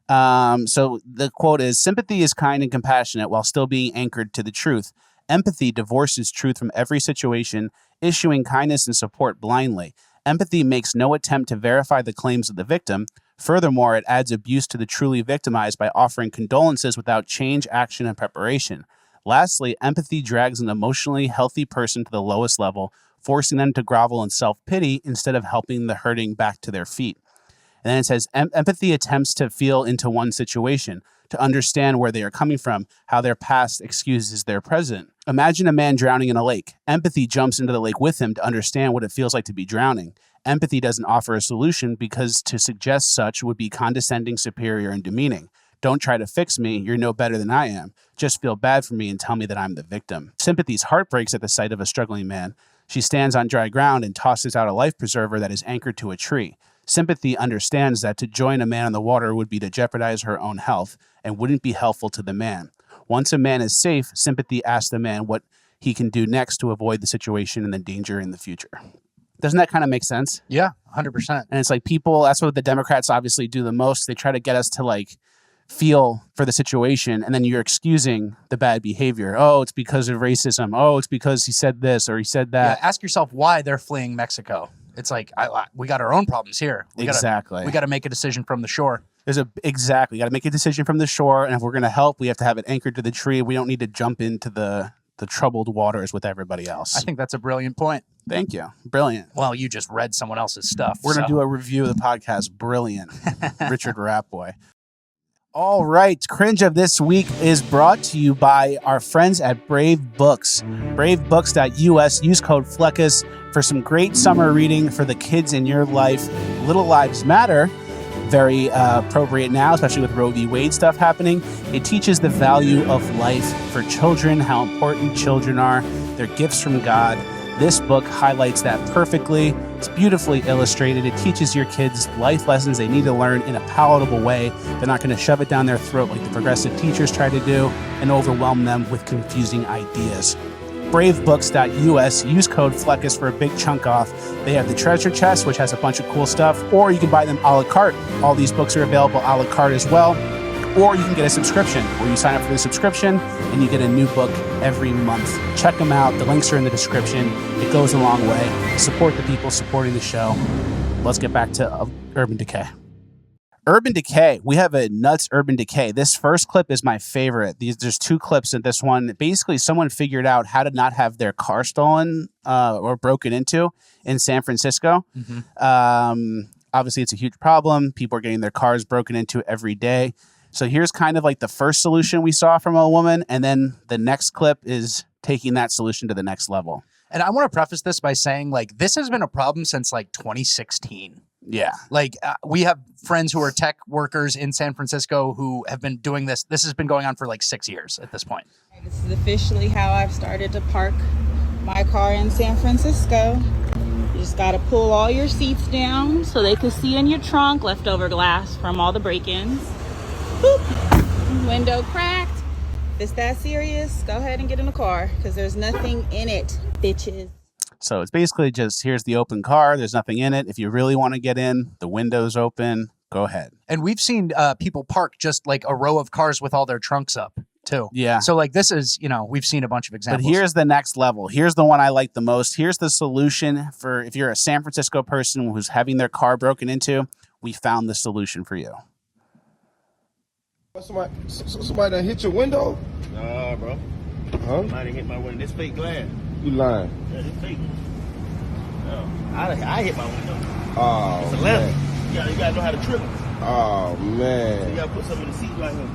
So the quote is, sympathy is kind and compassionate while still being anchored to the truth. Empathy divorces truth from every situation, issuing kindness and support blindly. Empathy makes no attempt to verify the claims of the victim. Furthermore, it adds abuse to the truly victimized by offering condolences without change, action, and preparation. Lastly, empathy drags an emotionally healthy person to the lowest level, forcing them to grovel in self-pity instead of helping the hurting back to their feet. And then it says, empathy attempts to feel into one's situation, to understand where they are coming from, how their past excuses their present. Imagine a man drowning in a lake. Empathy jumps into the lake with him to understand what it feels like to be drowning. Empathy doesn't offer a solution because to suggest such would be condescending, superior, and demeaning. Don't try to fix me. You're no better than I am. Just feel bad for me and tell me that I'm the victim. Sympathy's heart breaks at the sight of a struggling man. She stands on dry ground and tosses out a life preserver that is anchored to a tree. Sympathy understands that to join a man in the water would be to jeopardize her own health and wouldn't be helpful to the man. Once a man is safe, sympathy asks the man what he can do next to avoid the situation and the danger in the future. Doesn't that kind of make sense? Yeah, 100%. And it's like people, that's what the Democrats obviously do the most. They try to get us to like feel for the situation, and then you're excusing the bad behavior. Oh, it's because of racism. Oh, it's because he said this or he said that. Yeah, ask yourself why they're fleeing Mexico. It's like, we got our own problems here. We got to make a decision from the shore. We got to make a decision from the shore, and if we're going to help, we have to have it anchored to the tree. We don't need to jump into the troubled waters with everybody else. I think that's a brilliant point. Thank you. Brilliant. Well, you just read someone else's stuff. We're going to do a review of the podcast. Brilliant. Richard Rapboy. All right. Cringe of this week is brought to you by our friends at Brave Books. BraveBooks.us. Use code Fleccas for some great summer reading for the kids in your life. Little Lives Matter. Very appropriate now, especially with Roe v. Wade stuff happening. It teaches the value of life for children, how important children are. They're gifts from God. This book highlights that perfectly. It's beautifully illustrated. It teaches your kids life lessons they need to learn in a palatable way. They're not going to shove it down their throat like the progressive teachers try to do and overwhelm them with confusing ideas. BraveBooks.us. Use code Fleccas for a big chunk off. They have the treasure chest, which has a bunch of cool stuff, or you can buy them a la carte. All these books are available a la carte as well. Or you can get a subscription where you sign up for the subscription and you get a new book every month. Check them out. The links are in the description. It goes a long way. Support the people supporting the show. Let's get back to Urban Decay. Urban Decay. We have a nuts Urban Decay. This first clip is my favorite. There's two clips in this one. Basically, someone figured out how to not have their car stolen or broken into in San Francisco. Mm-hmm. Obviously, it's a huge problem. People are getting their cars broken into every day. So here's kind of like the first solution we saw from a woman. And then the next clip is taking that solution to the next level. And I want to preface this by saying, like, this has been a problem since like 2016. Yeah. Like we have friends who are tech workers in San Francisco who have been doing this. This has been going on for like 6 years at this point. This is officially how I've started to park my car in San Francisco. You just got to pull all your seats down so they can see in your trunk leftover glass from all the break-ins. Boop. Window cracked. If it's that serious, go ahead and get in the car because there's nothing in it, bitches. So it's basically just, here's the open car. There's nothing in it. If you really want to get in, the window's open. Go ahead. And we've seen people park just like a row of cars with all their trunks up too. Yeah. So like this is, we've seen a bunch of examples. But here's the next level. Here's the one I like the most. Here's the solution for if you're a San Francisco person who's having their car broken into. We found the solution for you. Somebody done hit your window? Nah, bro. Huh? Somebody hit my window. This fake glass. You lying? Yeah, this fake. No, I hit my window. Oh, it's a man. lamp. You gotta know how to trip it. Oh, man. So you gotta put something in the seat right here.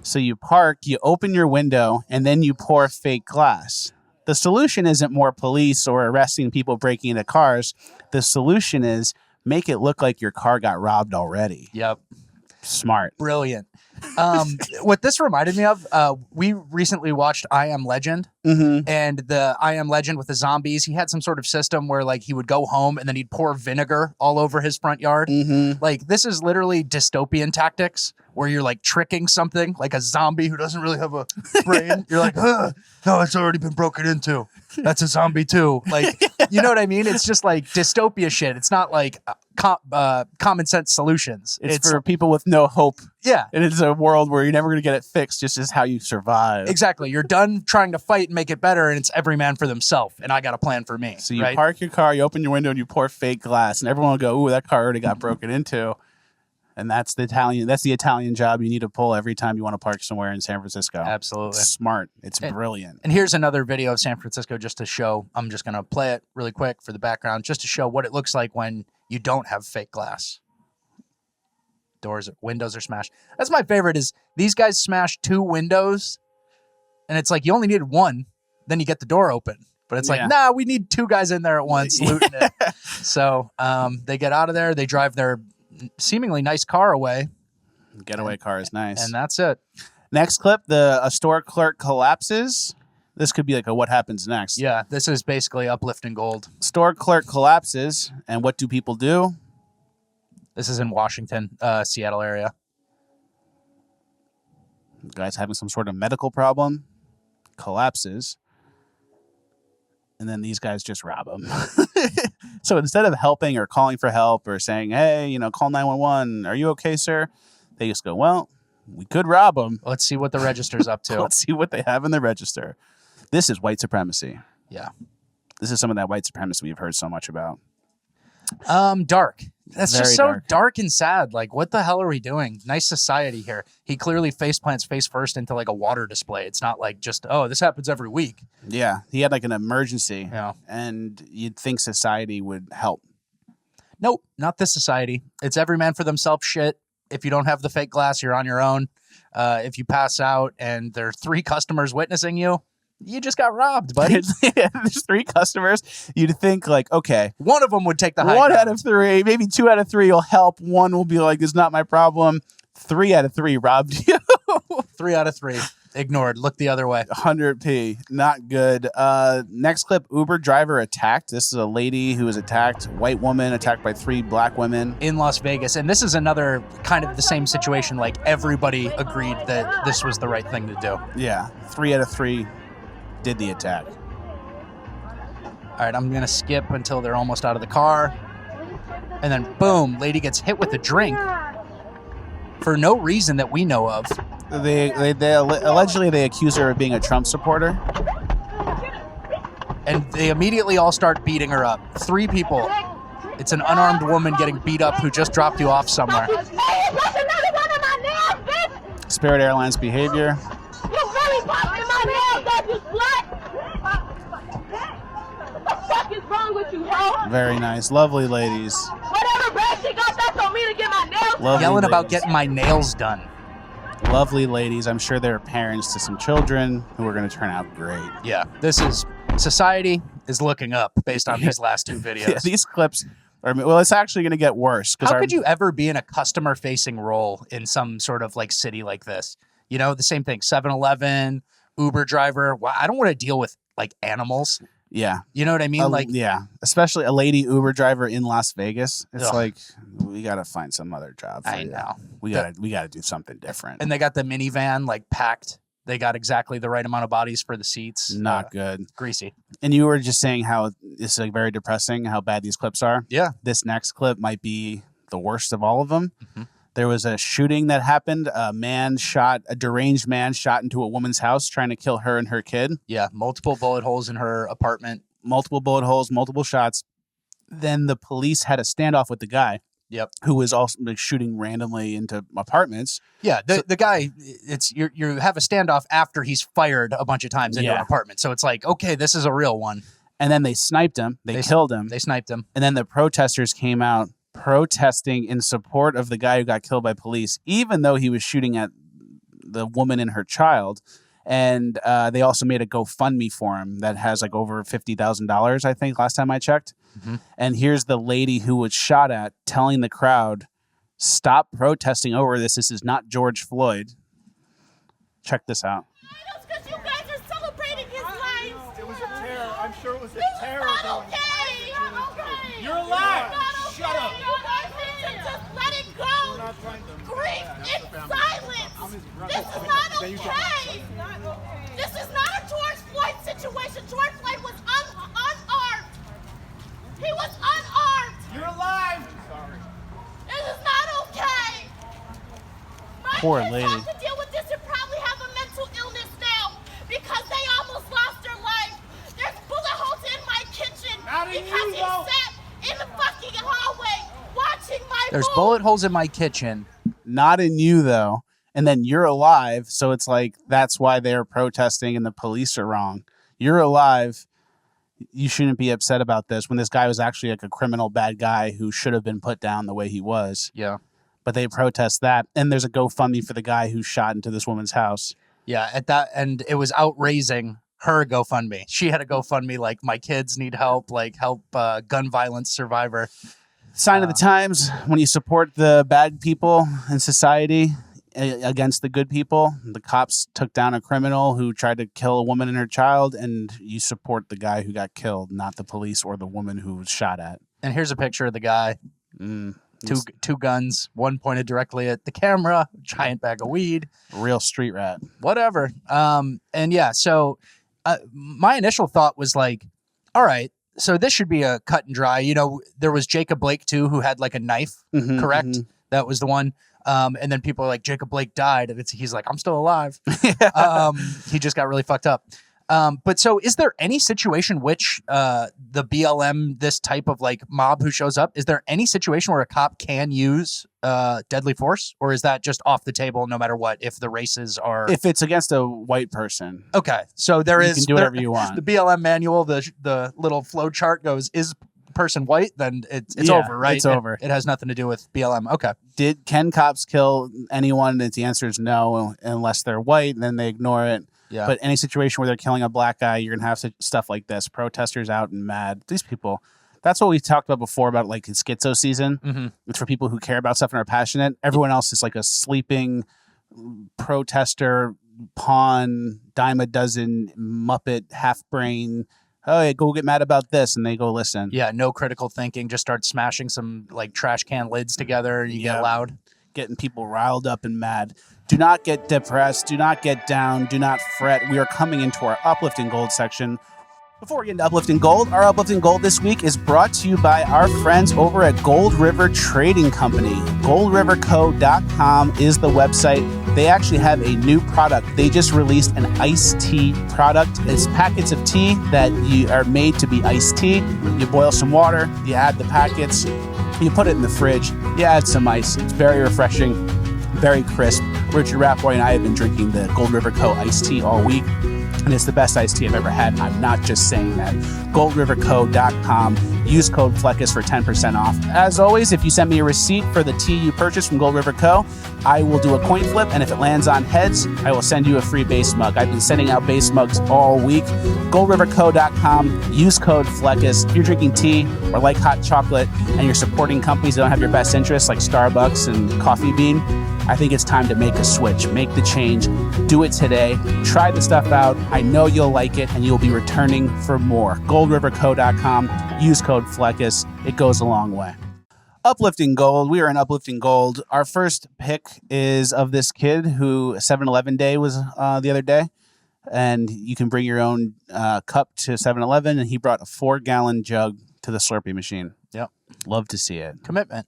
So you park, you open your window, and then you pour fake glass. The solution isn't more police or arresting people breaking into cars. The solution is make it look like your car got robbed already. Yep. Smart. Brilliant. What this reminded me of, we recently watched I Am Legend, and the I Am Legend with the zombies, he had some sort of system where like he would go home and then he'd pour vinegar all over his front yard. Like this is literally dystopian tactics where you're like tricking something like a zombie who doesn't really have a brain. You're like, no, it's already been broken into. That's a zombie too. Like, you know what I mean? It's just like dystopia shit. It's not like common sense solutions. It's for people with no hope. Yeah. And it's a world where you're never going to get it fixed. Just as how you survive. Exactly. You're done trying to fight and make it better, and it's every man for themselves. And I got a plan for me. So you park your car, you open your window, and you pour fake glass, and everyone will go, "Ooh, that car already got broken into." And that's the Italian job you need to pull every time you want to park somewhere in San Francisco. Absolutely. It's smart. It's brilliant. And here's another video of San Francisco just to show. I'm just going to play it really quick for the background, just to show what it looks like when you don't have fake glass. Windows are smashed. That's my favorite is these guys smashed 2 windows, and it's like you only needed 1, then you get the door open. But it's like, nah, we need 2 guys in there at once looting it. So they get out of there. They drive their seemingly nice car away. Getaway car is nice. And that's it. Next clip, a store clerk collapses. This could be like a what happens next. Yeah, this is basically uplifting gold. Store clerk collapses, and what do people do? This is in Washington, Seattle area. The guy's having some sort of medical problem, collapses, and then these guys just rob him. So instead of helping or calling for help or saying, hey, call 911, are you okay, sir? They just go, well, we could rob him. Let's see what the register's up to. Let's see what they have in the register. This is white supremacy. Yeah. This is some of that white supremacy we've heard so much about. Dark. That's Very just so dark and sad. Like, what the hell are we doing? Nice society here. He clearly face plants face first into like a water display. It's not like just, oh, this happens every week. Yeah. He had like an emergency. Yeah. And you'd think society would help. Nope, not this society. It's every man for themselves shit. If you don't have the fake glass, you're on your own. If you pass out and there are 3 customers witnessing you, you just got robbed, buddy. There's 3 customers. You'd think like, okay. One of them would take the high 1 ground. out of 3, maybe 2 out of 3 will help. 1 will be like, it's not my problem. 3 out of 3 robbed you. 3 out of 3 ignored. Look the other way. 100p. Not good. Next clip, Uber driver attacked. This is a lady who was attacked. White woman attacked by 3 black women. In Las Vegas. And this is another kind of the same situation. Like everybody agreed that this was the right thing to do. Yeah. 3 out of 3 did the attack. All right, I'm going to skip until they're almost out of the car. And then, boom, lady gets hit with a drink for no reason that we know of. They allegedly they accuse her of being a Trump supporter. And they immediately all start beating her up. 3 people. It's an unarmed woman getting beat up who just dropped you off somewhere. Spirit Airlines behavior. Very nice. Lovely ladies. Whatever bad she got, that's on me to get my nails done. Yelling about getting my nails done. Lovely ladies. I'm sure they're parents to some children who are going to turn out great. Yeah. This is society is looking up based on these last 2 videos. Yeah, these clips are, well, it's actually going to get worse. How could you ever be in a customer facing role in some sort of like city like this? You know, the same thing. 7-Eleven, Uber driver. Well, I don't want to deal with like animals. Yeah. You know what I mean? Yeah. Especially a lady Uber driver in Las Vegas. It's Ugh. like, we got to find some other job for I you. know. We got to do something different. And they got the minivan like packed. They got exactly the right amount of bodies for the seats. Not good. Greasy. And you were just saying how it's like very depressing how bad these clips are. Yeah. This next clip might be the worst of all of them. Mm-hmm. There was a shooting that happened. A deranged man shot into a woman's house trying to kill her and her kid. Yeah. Multiple bullet holes in her apartment. Multiple bullet holes, multiple shots. Then the police had a standoff with the guy. Yep. Who was also like, shooting randomly into apartments. Yeah, the guy, it's you have a standoff after he's fired a bunch of times into an apartment. So it's like, okay, this is a real one. And then they sniped him. They killed him. They sniped him. And then the protesters came out protesting in support of the guy who got killed by police, even though he was shooting at the woman and her child. And they also made a GoFundMe for him that has like over $50,000, I think, last time I checked. Mm-hmm. And here's the lady who was shot at telling the crowd, stop protesting over this. This is not George Floyd. Check this out. Because you guys are celebrating his life. It was a terror. I'm sure it was a This is terror. not okay. You're alive. Shut up. You guys need to just let it go. Grief in silence. This is not okay. This is not a George Floyd situation. George Floyd was unarmed. He was unarmed. You're alive. This is not okay. My Poor kids lady. have to deal with this and probably have a mental illness now because they almost lost their life. There's bullet holes in my kitchen because he sat in the fucking hallway watching my There's movie. bullet holes in my kitchen. Not in you, though. And then you're alive. So it's like, that's why they're protesting and the police are wrong. You're alive. You shouldn't be upset about this when this guy was actually like a criminal bad guy who should have been put down the way he was. Yeah. But they protest that. And there's a GoFundMe for the guy who shot into this woman's house. Yeah, at that, and it was outraising her GoFundMe. She had a GoFundMe like, my kids need help, like help gun violence survivor. Sign of the times, when you support the bad people in society against the good people. The cops took down a criminal who tried to kill a woman and her child, and you support the guy who got killed, not the police or the woman who was shot at. And here's a picture of the guy. Two guns, one pointed directly at the camera, giant bag of weed. Real street rat. Whatever. And yeah, so my initial thought was like, all right, so this should be a cut and dry. You know, there was Jacob Blake too, who had like a knife, correct? That was the one. And then people are like, Jacob Blake died. And he's like, I'm still alive. He just got really fucked up. But so is there any situation which the BLM, this type of like mob who shows up, is there any situation where a cop can use deadly force? Or is that just off the table no matter what, if the races are... If it's against a white person. Okay, so you can do whatever you want. The BLM manual, the little flow chart goes, is person white, then it's over, right? It's over. It has nothing to do with BLM. Okay. Can cops kill anyone? The answer is no, unless they're white, and then they ignore it. Yeah. But any situation where they're killing a black guy, you're going to have stuff like this. Protesters out and mad. These people, that's what we talked about before about like Schitzo season. Mm-hmm. It's for people who care about stuff and are passionate. Everyone else is like a sleeping protester, pawn, dime a dozen, Muppet, half brain. Oh, yeah, go get mad about this. And they go listen. Yeah, no critical thinking. Just start smashing some like trash can lids together. You get loud. Getting people riled up and mad. Do not get depressed. Do not get down. Do not fret. We are coming into our Uplifting Gold section. Before we get into Uplifting Gold, our Uplifting Gold this week is brought to you by our friends over at Gold River Trading Company. GoldRiverCo.com is the website. They actually have a new product. They just released an iced tea product. It's packets of tea that are made to be iced tea. You boil some water, you add the packets, you put it in the fridge, you add some ice. It's very refreshing, very crisp. Richard Rappboy and I have been drinking the Gold River Co. iced tea all week, and it's the best iced tea I've ever had. I'm not just saying that. GoldRiverCo.com. Use code Fleccas for 10% off. As always, if you send me a receipt for the tea you purchased from Gold River Co., I will do a coin flip, and if it lands on heads, I will send you a free base mug. I've been sending out base mugs all week. GoldRiverCo.com. Use code Fleccas. If you're drinking tea or like hot chocolate and you're supporting companies that don't have your best interests like Starbucks and Coffee Bean, I think it's time to make a switch. Make the change. Do it today. Try the stuff out. I know you'll like it, and you'll be returning for more. GoldRiverCo.com. Use code Fleccas. It goes a long way. Uplifting Gold. We are in Uplifting Gold. Our first pick is of this kid who 7-Eleven Day was the other day, and you can bring your own cup to 7-Eleven, and he brought a 4-gallon jug to the Slurpee machine. Yep. Love to see it. Commitment.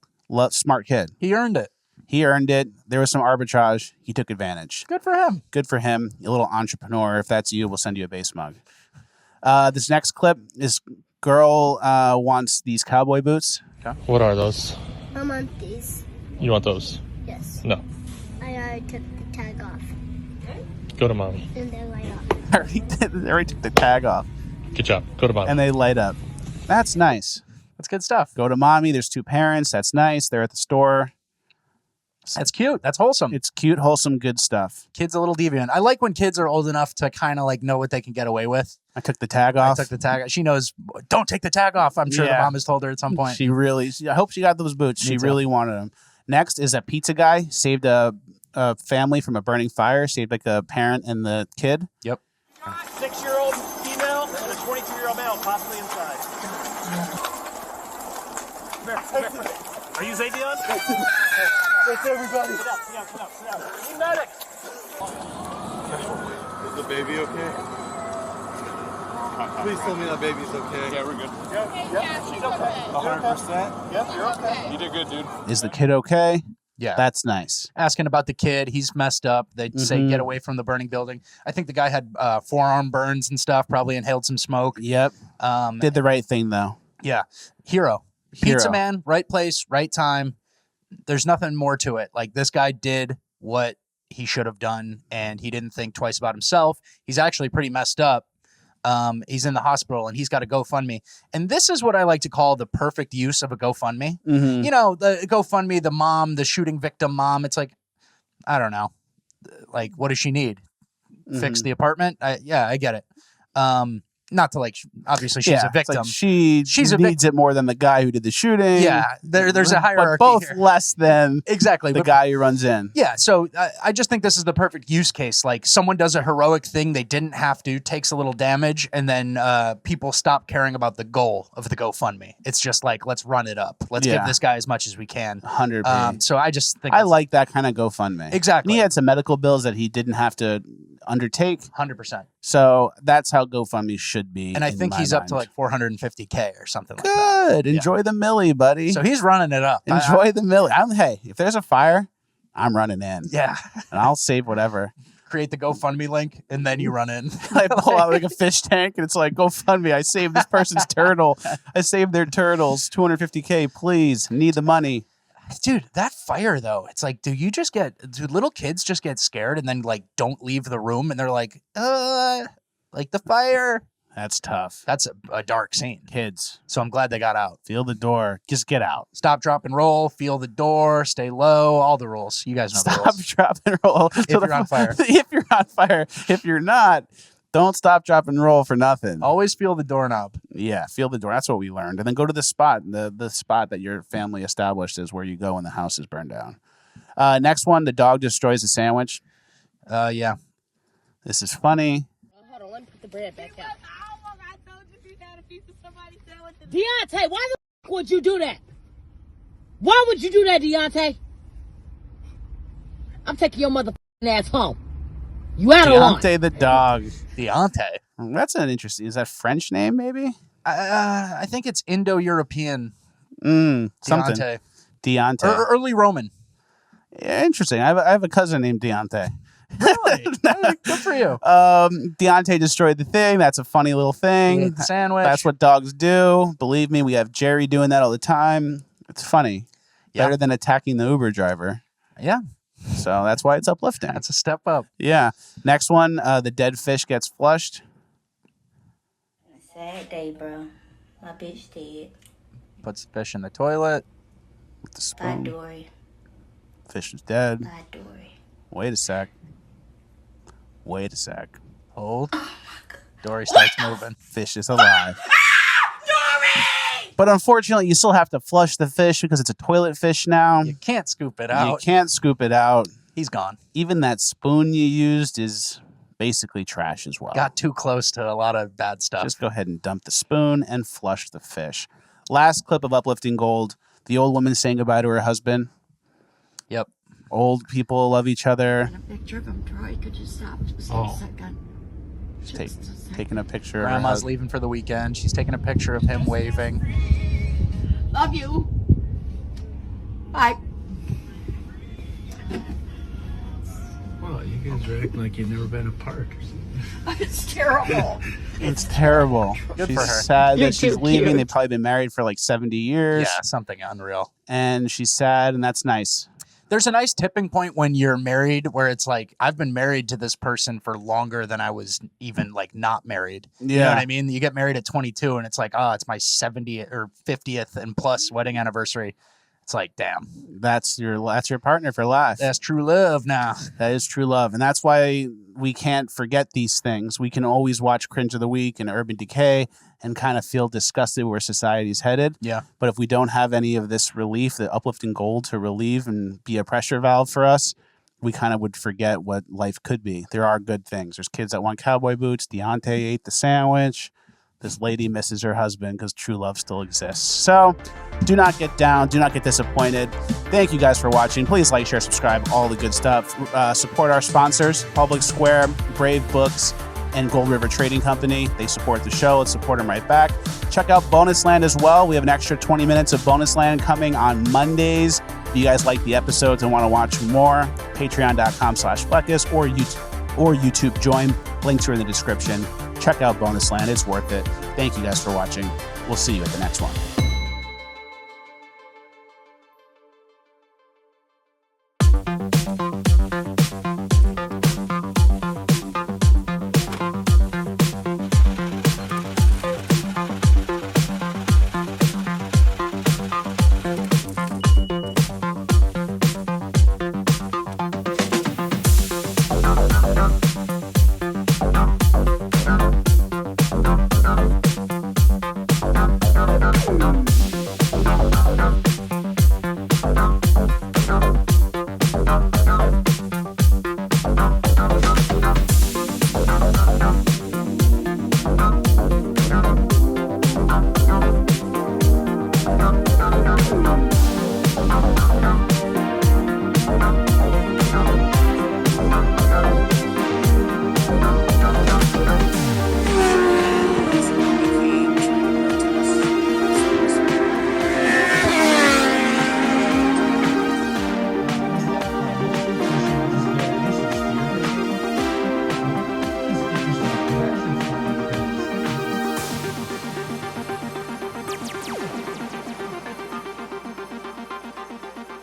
Smart kid. He earned it. He earned it. There was some arbitrage. He took advantage. Good for him. Good for him. A little entrepreneur. If that's you, we'll send you a base mug. This next clip, this girl wants these cowboy boots. What are those? I want these. You want those? Yes. No. I already took the tag off. Go to mommy. And they light up. They already took the tag off. Good job. Go to mommy. And they light up. That's nice. That's good stuff. Go to mommy. There's 2 parents. That's nice. They're at the store. That's cute. That's wholesome. It's cute, wholesome, good stuff. Kid's a little deviant. I like when kids are old enough to kind of like know what they can get away with. I took the tag off. I took the tag. She knows, don't take the tag off. I'm sure the mom has told her at some point. I hope she got those boots. She really wanted them. Next is a pizza guy. Saved a family from a burning fire. Saved like a parent and the kid. Yep. 6-year-old female and a 22-year-old male possibly inside. Come here. Are you Zavion? That's everybody. Sit down. Need medic. Is the baby okay? Please tell me that baby's okay. Yeah, we're good. Yeah, she's okay. 100%? Yep, you're okay. You did good, dude. Is the kid okay? Yeah. That's nice. Asking about the kid. He's messed up. They'd say, get away from the burning building. I think the guy had forearm burns and stuff, probably inhaled some smoke. Yep. Did the right thing, though. Yeah. Hero. Pizza man, right place, right time. There's nothing more to it. Like, this guy did what he should have done, and he didn't think twice about himself. He's actually pretty messed up. He's in the hospital, and he's got a GoFundMe. And this is what I like to call the perfect use of a GoFundMe. Mm-hmm. You know, the GoFundMe, the mom, the shooting victim mom. It's like, I don't know. Like, what does she need? Fix the apartment? Yeah, I get it. Not to like, obviously she's a victim. Like she needs it more than the guy who did the shooting. Yeah, there's a hierarchy, but both here. less than exactly the guy who runs in. Yeah, so I just think this is the perfect use case. Like, someone does a heroic thing they didn't have to, takes a little damage, and then people stop caring about the goal of the GoFundMe. It's just like, let's run it up. Let's give this guy as much as we can. 100%. So I just think I like that kind of GoFundMe. Exactly. And he had some medical bills that he didn't have to undertake. 100%. So that's how GoFundMe should be. And I think he's up to like 450K or something like that. Good. Enjoy the milli, buddy. So he's running it up. Enjoy the milli. Hey, if there's a fire, I'm running in. Yeah. And I'll save whatever. Create the GoFundMe link, and then you run in. I pull out like a fish tank, and it's like, GoFundMe. I saved this person's turtle. I saved their turtles. 250K, please. Need the money. Dude, that fire though, it's like, do little kids just get scared and then like don't leave the room, and they're like the fire? That's tough. That's a dark scene. Kids. So I'm glad they got out. Feel the door. Just get out. Stop, drop, and roll. Feel the door. Stay low. All the rules. You guys know the rules. Stop, drop, and roll. If you're on fire. If you're on fire. If you're not, don't stop, drop, and roll for nothing. Always feel the doorknob. Yeah, feel the door. That's what we learned. And then go to the spot. The spot that your family established is where you go when the house is burned down. Next one, the dog destroys a sandwich. Yeah. This is funny. Hold on, let me put the bread back out. Deontay, why the f*** would you do that? Why would you do that, Deontay? I'm taking your motherfucking ass home. You out of line. Deontay the dog. Deontay. That's an interesting. Is that French name? Maybe. I think it's Indo-European. Something. Deontay. Or early Roman. Yeah, interesting. I have a cousin named Deontay. Really? Good for you. Deontay destroyed the thing. That's a funny little thing. The sandwich. That's what dogs do. Believe me, we have Jerry doing that all the time. It's funny. Yeah. Better than attacking the Uber driver. Yeah. So that's why it's uplifting. That's a step up. Yeah. Next one, the dead fish gets flushed. Sad day, bro. My bitch dead. Puts the fish in the toilet. With the spoon. Bye, Dory. Fish is dead. Bye, Dory. Wait a sec. Hold. Dory starts moving. Fish is alive. But unfortunately, you still have to flush the fish because it's a toilet fish now. You can't scoop it out. He's gone. Even that spoon you used is basically trash as well. Got too close to a lot of bad stuff. Just go ahead and dump the spoon and flush the fish. Last clip of Uplifting Gold. The old woman saying goodbye to her husband. Yep. Old people love each other. A picture of him, Troy. Could you stop just a second? Taking a picture of Grandma's leaving for the weekend. She's taking a picture of him waving. Love you. Bye. Well, you You guys are acting like you've never been apart. It's terrible. It's terrible. Good She's for her. sad You're that she's too leaving. cute. They've probably been married for like 70 years. Yeah, something unreal. And she's sad, and that's nice. There's a nice tipping point when you're married where it's like, I've been married to this person for longer than I was even like not married. You know Yeah. what I mean? You get married at 22 and it's like, oh, it's my 70th or 50th and plus wedding anniversary. It's like, damn. That's your partner for life. That's true love now. That is true love. And that's why we can't forget these things. We can always watch Cringe of the Week and Urban Decay and kind of feel disgusted where society's headed. Yeah. But if we don't have any of this relief, the uplifting gold to relieve and be a pressure valve for us, we kind of would forget what life could be. There are good things. There's kids that want cowboy boots. Deontay ate the sandwich. This lady misses her husband because true love still exists. So do not get down. Do not get disappointed. Thank you guys for watching. Please like, share, subscribe, all the good stuff. Support our sponsors, Public Square, Brave Books, and Gold River Trading Company. They support the show. Let's support them right back. Check out Bonus Land as well. We have an extra 20 minutes of Bonus Land coming on Mondays. If you guys like the episodes and want to watch more, patreon.com/Fleccas or YouTube join. Links are in the description. Check out Bonus Land. It's worth it. Thank you guys for watching. We'll see you at the next one.